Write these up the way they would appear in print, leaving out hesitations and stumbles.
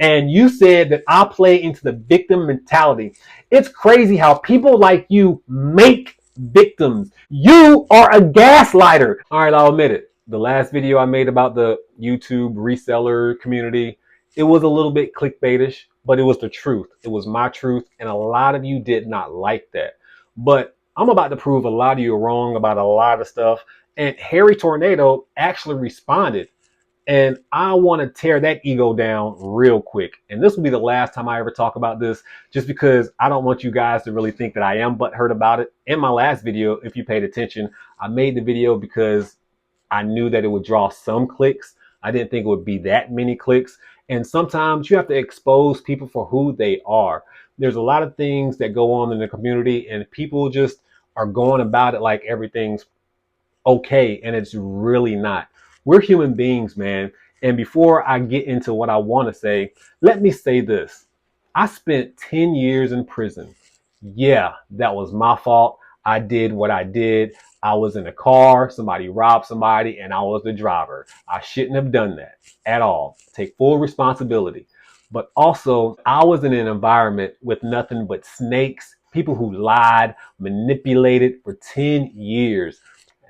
And you said that I play into the victim mentality. It's crazy how people like you make victims. You are a gaslighter. All right, I'll admit it. The last video I made about the YouTube reseller community, it was a little bit clickbaitish, but it was the truth. It was my truth, and a lot of you did not like that. But I'm about to prove a lot of you are wrong about a lot of stuff. And Harry Tornado actually responded. And I want to tear that ego down real quick. And this will be the last time I ever talk about this, just because I don't want you guys to really think that I am butthurt about it. In my last video, if you paid attention, I made the video because I knew that it would draw some clicks. I didn't think it would be that many clicks. And sometimes you have to expose people for who they are. There's a lot of things that go on in the community, and people just are going about it like everything's okay, and it's really not. We're human beings, man. And before I get into what I want to say, let me say this. I spent 10 years in prison. Yeah, that was my fault. I did what I did. I was in a car, somebody robbed somebody, and I was the driver. I shouldn't have done that at all. Take full responsibility. But also, I was in an environment with nothing but snakes, people who lied, manipulated for 10 years.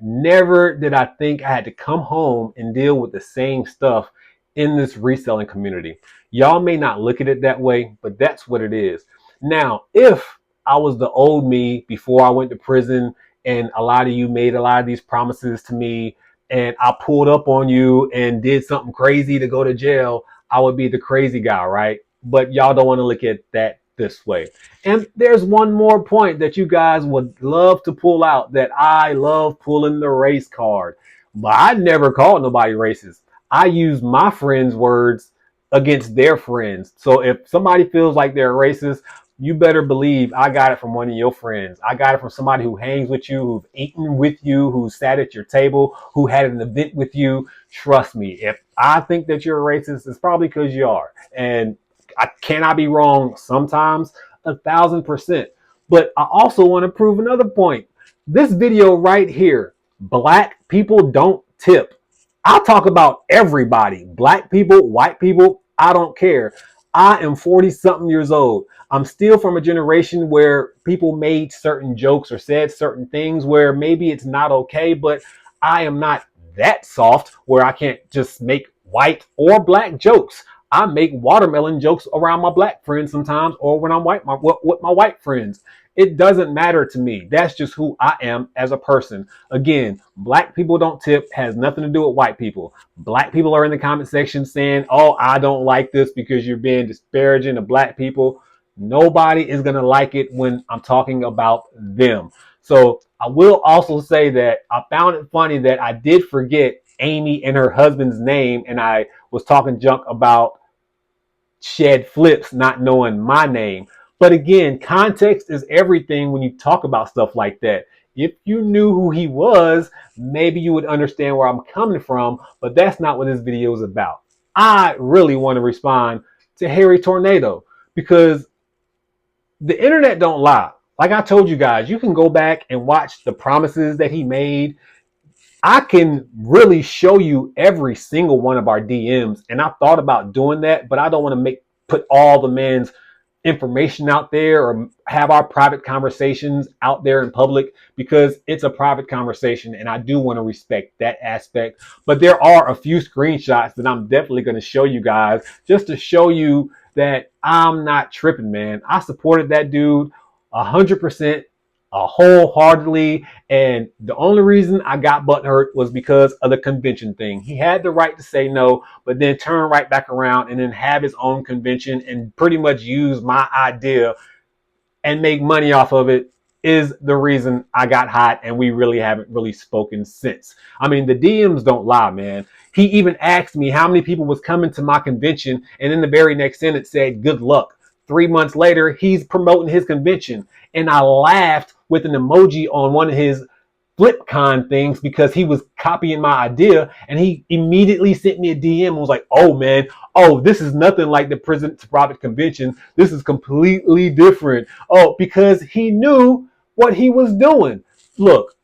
Never did I think I had to come home and deal with the same stuff in this reselling community. Y'all may not look at it that way, but that's what it is. Now, if I was the old me before I went to prison and a lot of you made a lot of these promises to me and I pulled up on you and did something crazy to go to jail, I would be the crazy guy, right? But y'all don't want to look at that this way. And there's one more point that you guys would love to pull out, that I love pulling the race card. But I never called nobody racist. I use my friends' words against their friends. So if somebody feels like they're racist, you better believe I got it from one of your friends. I got it from somebody who hangs with you, who's eaten with you, who sat at your table, who had an event with you. Trust me, if I think that you're a racist, it's probably because you are. And can I be wrong sometimes? 1,000%. But I also want to prove another point. This video right here, black people don't tip. I'll talk about everybody. Black people, white people, I don't care. I am 40 something years old. I'm still from a generation where people made certain jokes or said certain things where maybe it's not okay, but I am not that soft where I can't just make white or black jokes. I make watermelon jokes around my black friends sometimes, or when I'm with my white friends. It doesn't matter to me. That's just who I am as a person. Again, black people don't tip, has nothing to do with white people. Black people are in the comment section saying, oh, I don't like this because you're being disparaging of black people. Nobody is going to like it when I'm talking about them. So I will also say that I found it funny that I did forget Amy and her husband's name, and I was talking junk about Shed Flips not knowing my name. But again, context is everything when you talk about stuff like that. If you knew who he was, maybe you would understand where I'm coming from, but that's not what this video is about. I really want to respond to Harry Tornado because the internet don't lie. Like I told you guys, you can go back and watch the promises that he made. I can really show you every single one of our DMs, and I thought about doing that, but I don't want to put all the man's information out there or have our private conversations out there in public because it's a private conversation, and I do want to respect that aspect. But there are a few screenshots that I'm definitely going to show you guys just to show you that I'm not tripping, man. I supported that dude 100%. Wholeheartedly, and the only reason I got butthurt was because of the convention thing. He had the right to say no, but then turn right back around and then have his own convention and pretty much use my idea and make money off of it is the reason I got hot, and we really haven't really spoken since. I mean, the DMs don't lie, man. He even asked me how many people was coming to my convention, and in the very next sentence said, good luck. 3 months later, he's promoting his convention. And I laughed with an emoji on one of his FlipCon things because he was copying my idea. And he immediately sent me a DM and was like, oh, man, oh, this is nothing like the prison to profit convention. This is completely different. Oh, because he knew what he was doing. Look,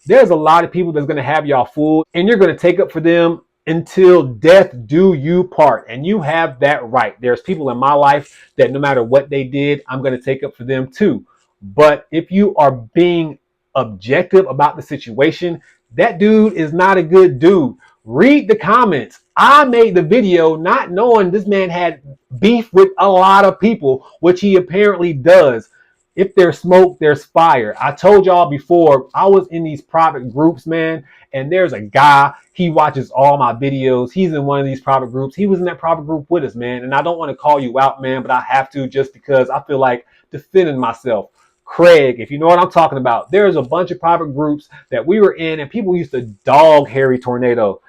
there's a lot of people that's going to have y'all fooled, and you're going to take up for them until death do you part. And you have that right. There's people in my life that no matter what they did, I'm going to take up for them too. But if you are being objective about the situation, that dude is not a good dude. Read the comments. I made the video not knowing this man had beef with a lot of people, which he apparently does. If there's smoke, there's fire. I told y'all before, I was in these private groups, man, and there's a guy, he watches all my videos. He's in one of these private groups. He was in that private group with us, man. And I don't want to call you out, man, but I have to just because I feel like defending myself. Craig, if you know what I'm talking about, there's a bunch of private groups that we were in, and people used to dog Harry Tornado.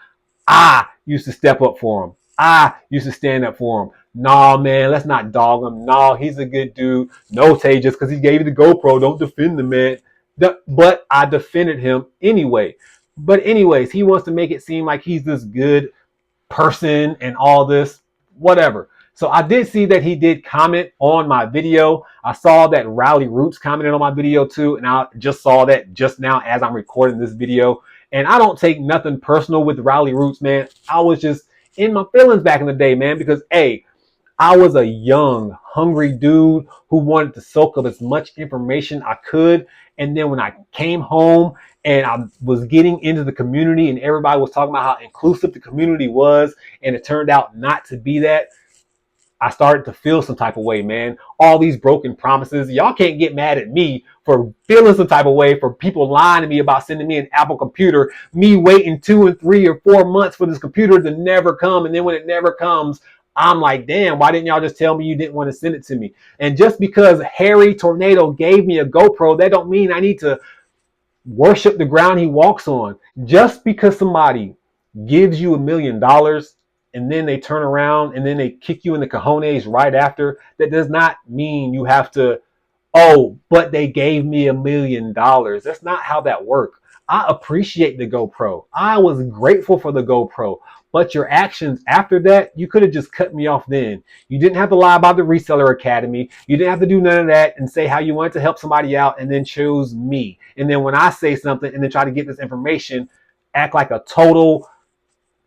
I used to step up for him. I used to stand up for him. Nah, man, let's not dog him. Nah, he's a good dude. No, Tay, just because he gave you the GoPro, don't defend the man. But I defended him anyway. But anyways, he wants to make it seem like he's this good person and all this, whatever. So I did see that he did comment on my video. I saw that Rowley Roots commented on my video too. And I just saw that just now as I'm recording this video. And I don't take nothing personal with Rowley Roots, man. I was just in my feelings back in the day, man, because I was a young, hungry dude who wanted to soak up as much information I could. And then when I came home and I was getting into the community and everybody was talking about how inclusive the community was, and it turned out not to be that, I started to feel some type of way, man. All these broken promises. Y'all can't get mad at me for feeling some type of way, for people lying to me about sending me an Apple computer, me waiting 2 and 3 or 4 months for this computer to never come. And then when it never comes, I'm like, damn, why didn't y'all just tell me you didn't want to send it to me? And just because Harry Tornado gave me a GoPro, that don't mean I need to worship the ground he walks on. Just because somebody gives you $1 million and then they turn around and then they kick you in the cojones right after, that does not mean you have to, oh, but they gave me $1 million. That's not how that works. I appreciate the GoPro. I was grateful for the GoPro. But your actions after that, you could have just cut me off then. You didn't have to lie about the Reseller Academy. You didn't have to do none of that and say how you wanted to help somebody out and then choose me. And then when I say something and then try to get this information, act like a total,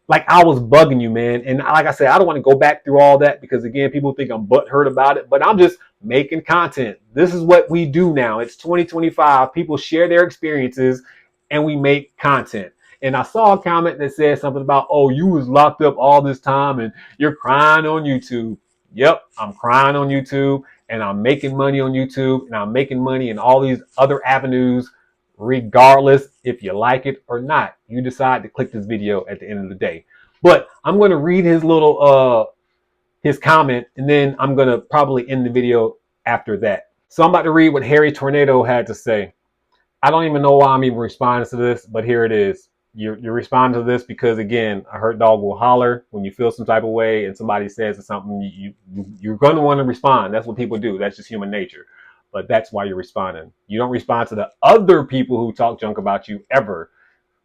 like I was bugging you, man. And like I said, I don't want to go back through all that because, again, people think I'm butthurt about it. But I'm just making content. This is what we do now. It's 2025. People share their experiences and we make content. And I saw a comment that said something about, oh, you was locked up all this time and you're crying on YouTube. Yep, I'm crying on YouTube and I'm making money on YouTube and I'm making money in all these other avenues, regardless if you like it or not. You decide to click this video at the end of the day. But I'm going to read his little his comment, and then I'm going to probably end the video after that. So I'm about to read what Harry Tornado had to say. I don't even know why I'm even responding to this, but here it is. You're responding to this because, again, a hurt dog will holler when you feel some type of way and somebody says something. You're going to want to respond. That's what people do. That's just human nature. But that's why you're responding. You don't respond to the other people who talk junk about you ever.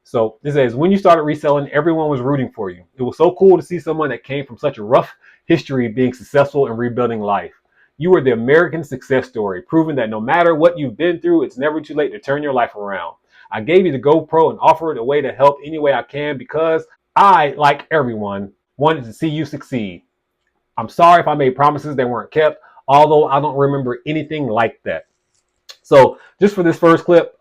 So this says, when you started reselling, everyone was rooting for you. It was so cool to see someone that came from such a rough history being successful and rebuilding life. You were the American success story, proving that no matter what you've been through, it's never too late to turn your life around. I gave you the GoPro and offered a way to help any way I can because I, like everyone, wanted to see you succeed. I'm sorry if I made promises that weren't kept, although I don't remember anything like that. So just for this first clip,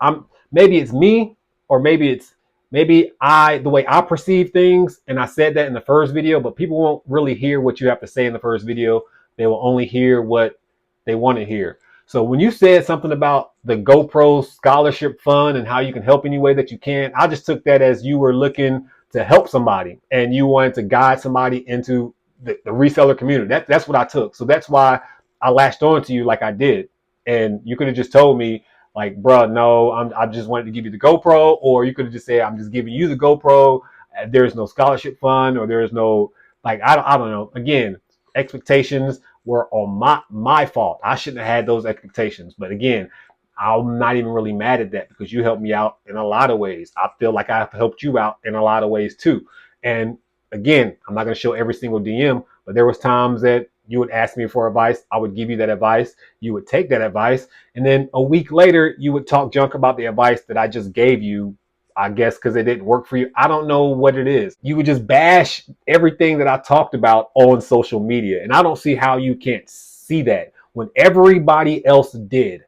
maybe it's me, or maybe the way I perceive things, and I said that in the first video, but people won't really hear what you have to say in the first video. They will only hear what they want to hear. So when you said something about the GoPro scholarship fund and how you can help any way that you can, I just took that as you were looking to help somebody and you wanted to guide somebody into the reseller community. That's what I took. So that's why I latched on to you like I did. And you could have just told me, like, bro, no, I just wanted to give you the GoPro, or you could have just said, I'm just giving you the GoPro. There's no scholarship fund, or there's no, like, I don't know. Again, expectations were on my fault. I shouldn't have had those expectations. But again, I'm not even really mad at that because you helped me out in a lot of ways. I feel like I've helped you out in a lot of ways too. And again, I'm not going to show every single DM, but there was times that you would ask me for advice. I would give you that advice. You would take that advice. And then a week later, you would talk junk about the advice that I just gave you I guess because it didn't work for you. I don't know what it is. You would just bash everything that I talked about on social media. And I don't see how you can't see that when everybody else did.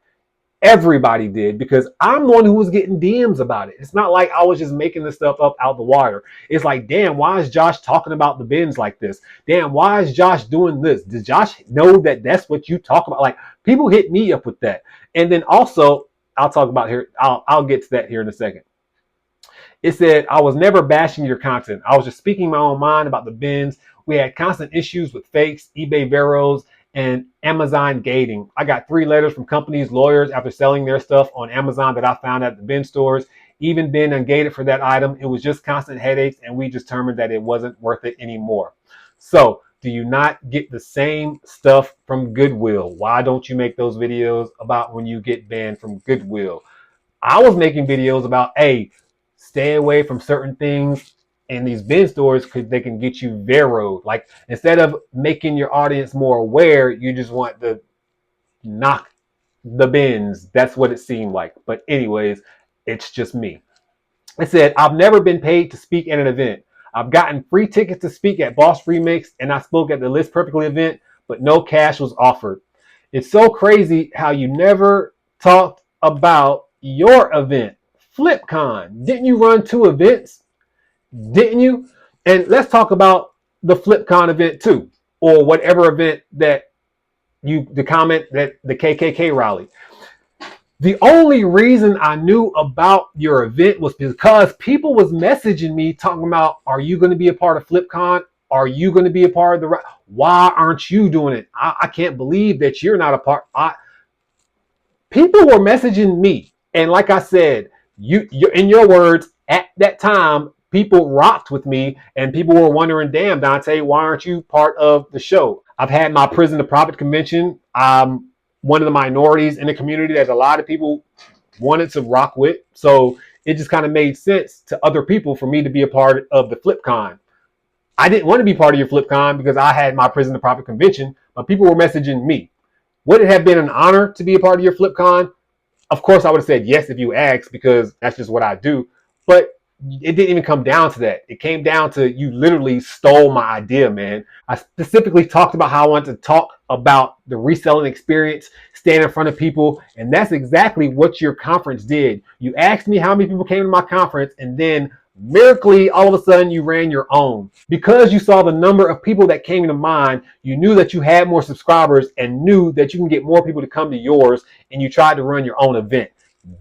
Everybody did, because I'm the one who was getting DMs about it. It's not like I was just making this stuff up out the water. It's like, damn, why is Josh talking about the bins like this? Damn, why is Josh doing this? Does Josh know that that's what you talk about? Like, people hit me up with that. And then also, I'll talk about here. I'll get to that here in a second. It said, I was never bashing your content. I was just speaking my own mind about the bins. We had constant issues with fakes, eBay Veros, and Amazon gating. I got 3 letters from companies, lawyers after selling their stuff on Amazon that I found at the bin stores. Even been ungated for that item. It was just constant headaches, and we determined that it wasn't worth it anymore. So, do you not get the same stuff from Goodwill? Why don't you make those videos about when you get banned from Goodwill? I was making videos about, hey, stay away from certain things in these bin stores because they can get you veroed. Like, instead of making your audience more aware, you just want to knock the bins. That's what it seemed like. But anyways, it's just me. It said, I've never been paid to speak at an event. I've gotten free tickets to speak at Boss Remix, and I spoke at the List Perfectly event, but no cash was offered. It's so crazy how you never talked about your event, FlipCon. Didn't you run 2 events? Didn't you? And let's talk about the FlipCon event too, or whatever event that the comment that the KKK rally. The only reason I knew about your event was because people was messaging me talking about, are you going to be a part of FlipCon? Are you going to be a part of why aren't you doing it? I can't believe that you're not a part. People were messaging me. And like I said, you in your words, at that time, people rocked with me and people were wondering, damn, Dante, why aren't you part of the show? I've had my Prison to Profit convention. I'm one of the minorities in the community that a lot of people wanted to rock with. So it just kind of made sense to other people for me to be a part of the FlipCon. I didn't want to be part of your FlipCon because I had my Prison to Profit convention, but people were messaging me. Would it have been an honor to be a part of your FlipCon? Of course, I would have said yes if you asked, because that's just what I do. But it didn't even come down to that. It came down to you literally stole my idea, man. I specifically talked about how I wanted to talk about the reselling experience, stand in front of people, and that's exactly what your conference did. You asked me how many people came to my conference, and then miraculously, all of a sudden, you ran your own. Because you saw the number of people that came to mind, you knew that you had more subscribers and knew that you can get more people to come to yours, and you tried to run your own event.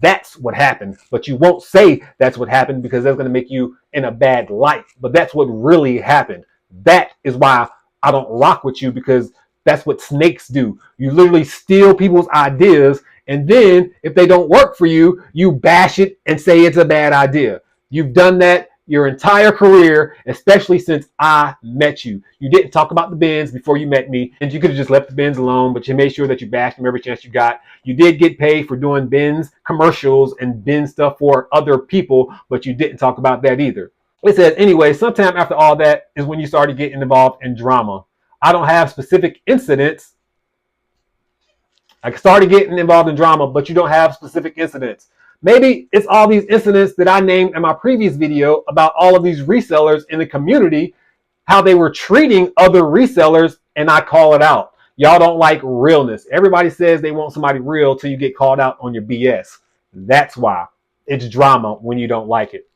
That's what happened. But you won't say that's what happened because that's going to make you in a bad light. But that's what really happened. That is why I don't rock with you, because that's what snakes do. You literally steal people's ideas, and then if they don't work for you, you bash it and say it's a bad idea. You've done that your entire career, especially since I met you. You didn't talk about the bins before you met me, and you could have just left the bins alone, but you made sure that you bashed them every chance you got. You did get paid for doing bins commercials and bin stuff for other people, but you didn't talk about that either. It says, anyway, sometime after all that is when you started getting involved in drama. I don't have specific incidents. I started getting involved in drama, but you don't have specific incidents. Maybe it's all these incidents that I named in my previous video about all of these resellers in the community, how they were treating other resellers, and I call it out. Y'all don't like realness. Everybody says they want somebody real till you get called out on your BS. That's why. It's drama when you don't like it.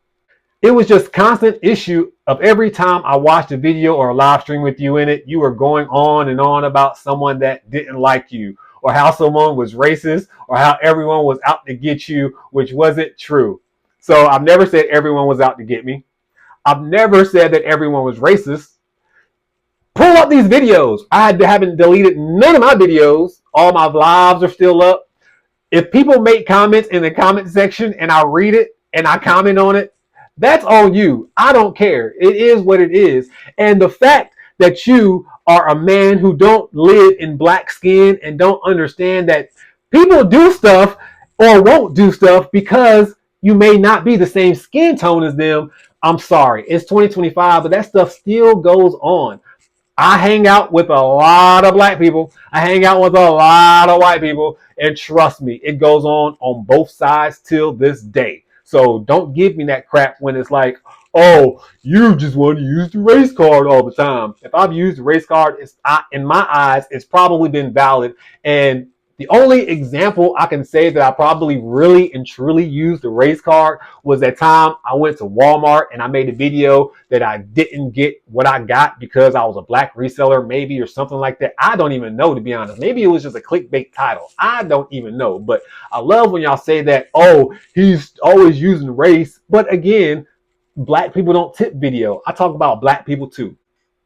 It was just constant issue of every time I watched a video or a live stream with you in it, you were going on and on about someone that didn't like you, or how someone was racist, or how everyone was out to get you, which wasn't true. So I've never said everyone was out to get me. I've never said that everyone was racist. Pull up these videos. I haven't deleted none of my videos. All my lives are still up. If people make comments in the comment section and I read it and I comment on it, that's on you. I don't care. It is what it is. And the fact that you are a man who don't live in black skin and don't understand that people do stuff or won't do stuff because you may not be the same skin tone as them. I'm sorry. It's 2025, but that stuff still goes on. I hang out with a lot of black people. I hang out with a lot of white people. And trust me, it goes on both sides till this day. So don't give me that crap when it's like, oh, you just want to use the race card all the time. If I've used the race card, in my eyes, it's probably been valid. And the only example I can say that I probably really and truly used the race card was that time I went to Walmart and I made a video that I didn't get what I got because I was a black reseller, maybe, or something like that. I don't even know, to be honest. Maybe it was just a clickbait title. I don't even know. But I love when y'all say that, oh, he's always using race. But again, black people don't tip video. I talk about black people too.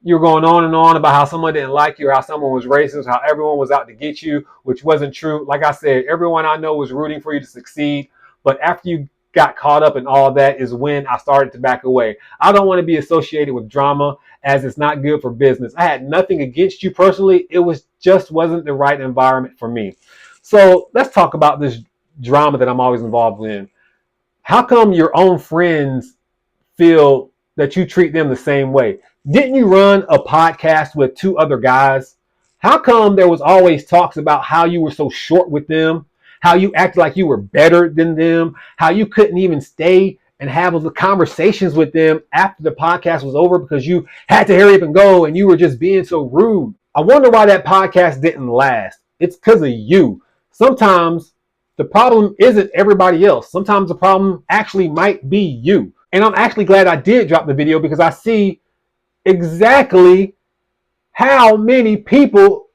You're going on and on about how someone didn't like you or how someone was racist, how everyone was out to get you, which wasn't true. Like I said, everyone I know was rooting for you to succeed. But after you got caught up in all that is when I started to back away. I don't want to be associated with drama, as it's not good for business. I had nothing against you personally. It was just wasn't the right environment for me. So let's talk about this drama that I'm always involved in. How come your own friends feel that you treat them the same way? Didn't you run a podcast with two other guys? How come there was always talks about how you were so short with them, how you acted like you were better than them, how you couldn't even stay and have the conversations with them after the podcast was over because you had to hurry up and go and you were just being so rude? I wonder why that podcast didn't last. It's because of you. Sometimes the problem isn't everybody else. Sometimes the problem actually might be you. And I'm actually glad I did drop the video because I see exactly how many people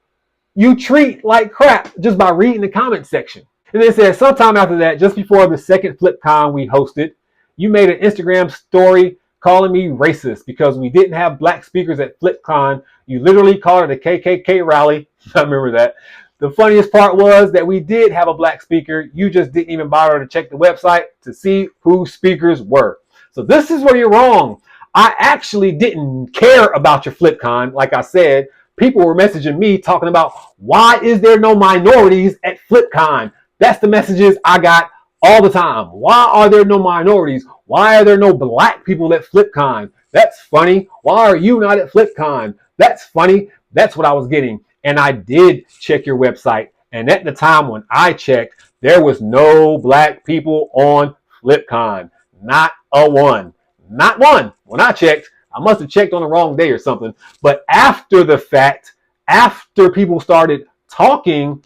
you treat like crap just by reading the comment section. And then it says, sometime after that, just before the second FlipCon we hosted, you made an Instagram story calling me racist because we didn't have black speakers at FlipCon. You literally called it a KKK rally. I remember that. The funniest part was that we did have a black speaker. You just didn't even bother to check the website to see who speakers were. So this is where you're wrong. I actually didn't care about your FlipCon. Like I said, people were messaging me talking about, why is there no minorities at FlipCon? That's the messages I got all the time. Why are there no minorities? Why are there no black people at FlipCon? That's funny. Why are you not at FlipCon? That's funny. That's what I was getting. And I did check your website. And at the time when I checked, there was no black people on FlipCon. Not a one. Not one. When I checked, I must have checked on the wrong day or something. But after the fact, after people started talking,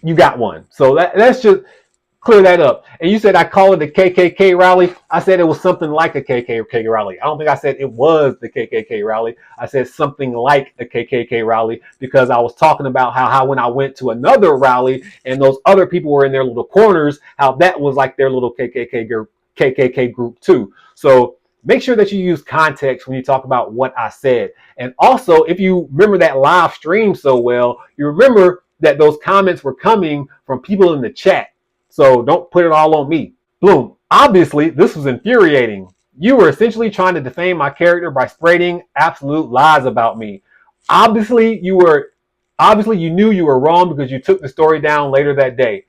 you got one. So let's just clear that up. And you said I call it a KKK rally. I said it was something like a KKK rally. I don't think I said it was the KKK rally. I said something like a KKK rally because I was talking about how when I went to another rally and those other people were in their little corners, how that was like their little KKK group too. So make sure that you use context when you talk about what I said. And also, if you remember that live stream so well, you remember that those comments were coming from people in the chat. So don't put it all on me. Boom. Obviously, this was infuriating. You were essentially trying to defame my character by spreading absolute lies about me. Obviously, you knew you were wrong because you took the story down later that day.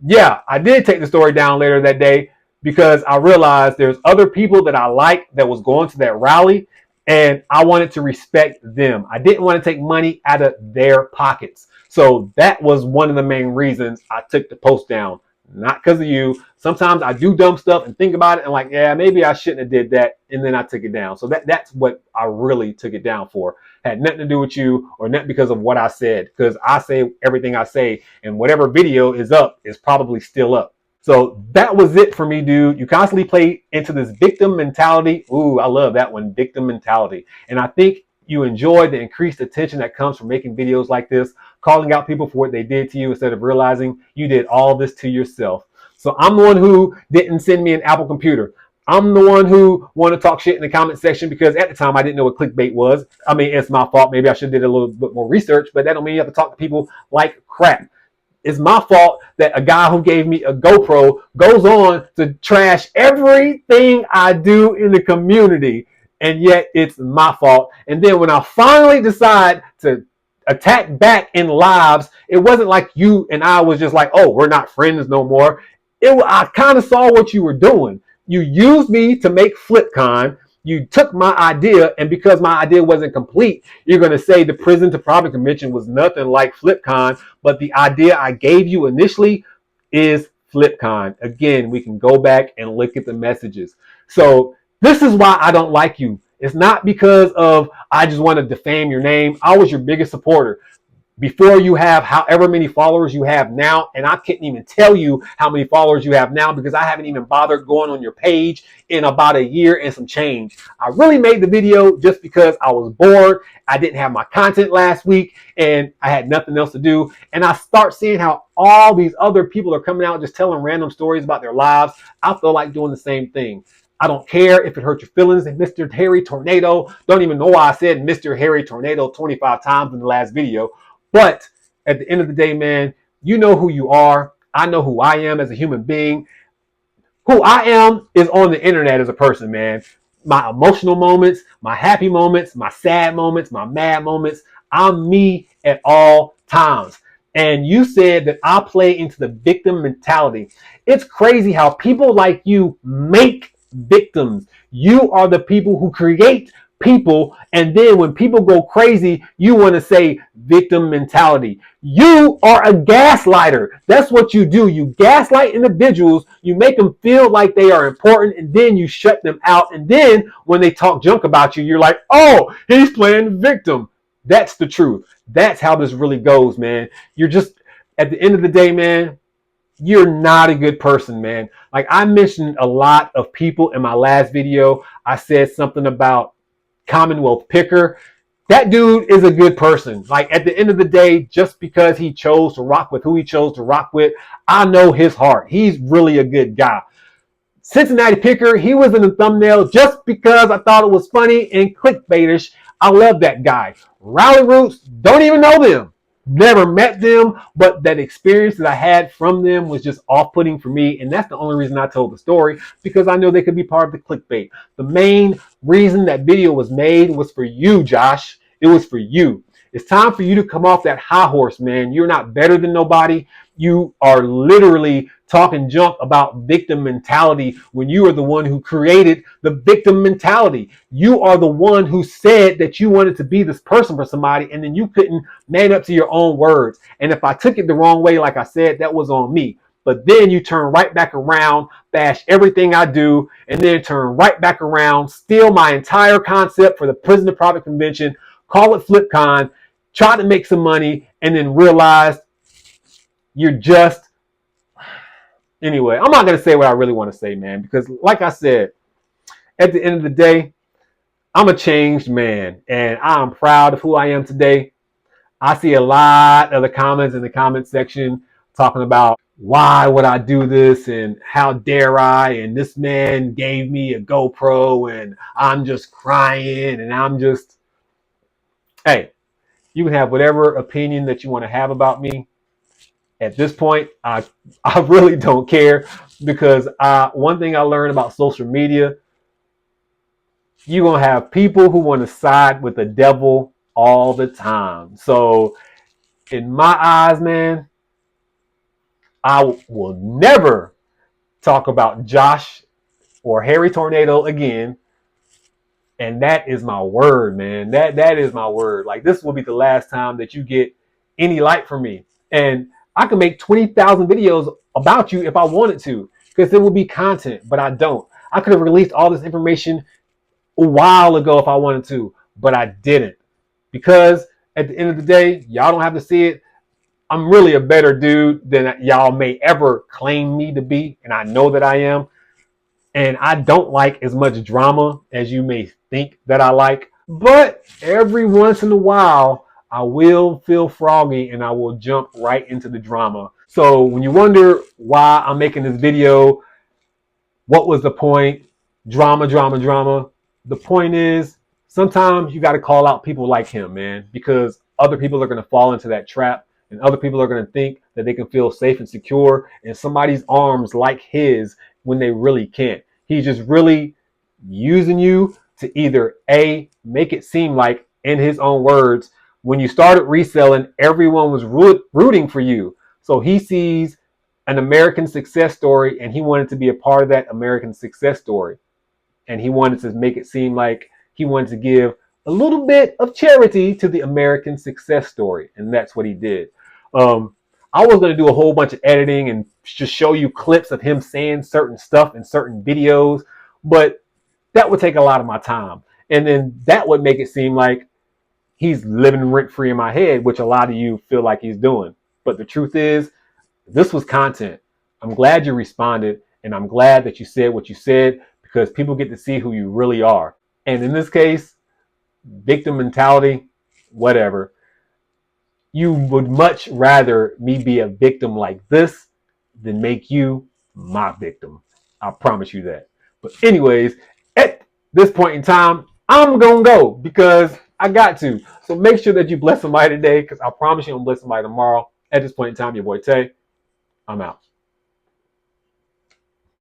Yeah, I did take the story down later that day because I realized there's other people that I like that was going to that rally, and I wanted to respect them. I didn't want to take money out of their pockets. So that was one of the main reasons I took the post down. Not because of you. Sometimes I do dumb stuff and think about it and like, yeah, maybe I shouldn't have did that. And then I took it down. So that's what I really took it down for. Had nothing to do with you or not because of what I said. Because I say everything I say and whatever video is up is probably still up. So that was it for me, dude. You constantly play into this victim mentality. Ooh, I love that one, victim mentality. And I think you enjoy the increased attention that comes from making videos like this, calling out people for what they did to you instead of realizing you did all this to yourself. So I'm the one who didn't send me an Apple computer. I'm the one who wanted to talk shit in the comment section because at the time I didn't know what clickbait was. I mean, it's my fault. Maybe I should have did a little bit more research, but that don't mean you have to talk to people like crap. It's my fault that a guy who gave me a GoPro goes on to trash everything I do in the community. And yet it's my fault. And then when I finally decide to attack back in lives, it wasn't like you and I was just like, oh, we're not friends no more. I kind of saw what you were doing. You used me to make FlipCon. You took my idea, and because my idea wasn't complete, you're going to say the Prison to Profit Convention was nothing like FlipCon, but the idea I gave you initially is FlipCon. Again, we can go back and look at the messages. So this is why I don't like you. It's not because of I just want to defame your name. I was your biggest supporter before you have however many followers you have now. And I couldn't even tell you how many followers you have now because I haven't even bothered going on your page in about a year and some change. I really made the video just because I was bored. I didn't have my content last week and I had nothing else to do. And I start seeing how all these other people are coming out just telling random stories about their lives. I feel like doing the same thing. I don't care if it hurts your feelings. Mr. Harry Tornado, don't even know why I said Mr. Harry Tornado 25 times in the last video. But at the end of the day, man, you know who you are. I know who I am as a human being. Who I am is on the internet as a person, man. My emotional moments, my happy moments, my sad moments, my mad moments. I'm me at all times. And you said that I play into the victim mentality. It's crazy how people like you make victims. You are the people who create people, and then when people go crazy, you want to say victim mentality. You are a gaslighter. That's what you do. You gaslight individuals, you make them feel like they are important, and then you shut them out. And then when they talk junk about you, you're like, oh, he's playing victim. That's the truth. That's how this really goes, man. You're just, at the end of the day, man, you're not a good person, man. Like I mentioned a lot of people in my last video. I said something about Commonwealth Picker. That dude is a good person. Like at the end of the day, just because he chose to rock with who he chose to rock with, I know his heart. He's really a good guy. Cincinnati Picker, he was in the thumbnail just because I thought it was funny and clickbaitish. I love that guy. Rally Roots, don't even know them. Never met them, but that experience that I had from them was just off-putting for me, and that's the only reason I told the story, because I know they could be part of the clickbait. The main reason that video was made was for you, Josh. It was for you. It's time for you to come off that high horse, man. You're not better than nobody. You are literally talking junk about victim mentality when you are the one who created the victim mentality. You are the one who said that you wanted to be this person for somebody, and then you couldn't man up to your own words. And if I took it the wrong way, like I said, that was on me. But then you turn right back around, bash everything I do, and then turn right back around, steal my entire concept for the Prison to Profit Convention, call it FlipCon, try to make some money, and then realize you're just... Anyway, I'm not going to say what I really want to say, man, because like I said, at the end of the day, I'm a changed man, and I'm proud of who I am today. I see a lot of the comments in the comment section talking about why would I do this and how dare I, and this man gave me a GoPro and I'm just crying and I'm just... Hey, you can have whatever opinion that you want to have about me. At this point, I really don't care, because one thing I learned about social media, you're going to have people who want to side with the devil all the time. So in my eyes, man, I will never talk about Josh or Harry Tornado again. And that is my word, man. That is my word. Like, this will be the last time that you get any light from me. And I could make 20,000 videos about you if I wanted to, because it would be content, but I don't. I could have released all this information a while ago if I wanted to, but I didn't. Because at the end of the day, y'all don't have to see it. I'm really a better dude than y'all may ever claim me to be, and I know that I am. And I don't like as much drama as you may think that I like. But every once in a while, I will feel froggy and I will jump right into the drama. So when you wonder why I'm making this video, what was the point? Drama, drama, drama. The point is, sometimes you got to call out people like him, man, because other people are going to fall into that trap, and other people are going to think that they can feel safe and secure in somebody's arms like his when they really can't. He's just really using you to either A, make it seem like, in his own words, when you started reselling, everyone was rooting for you. So he sees an American success story and he wanted to be a part of that American success story. And he wanted to make it seem like he wanted to give a little bit of charity to the American success story. And that's what he did. I I was going to do a whole bunch of editing and just show you clips of him saying certain stuff in certain videos, but that would take a lot of my time. And then that would make it seem like he's living rent free in my head, which a lot of you feel like he's doing. But the truth is, this was content. I'm glad you responded, and I'm glad that you said what you said, because people get to see who you really are. And in this case, victim mentality, whatever. You would much rather me be a victim like this than make you my victim. I promise you that. But anyways, at this point in time, I'm going to go because I got to. So make sure that you bless somebody today, because I promise you I'm going to bless somebody tomorrow. At this point in time, your boy Tay, I'm out.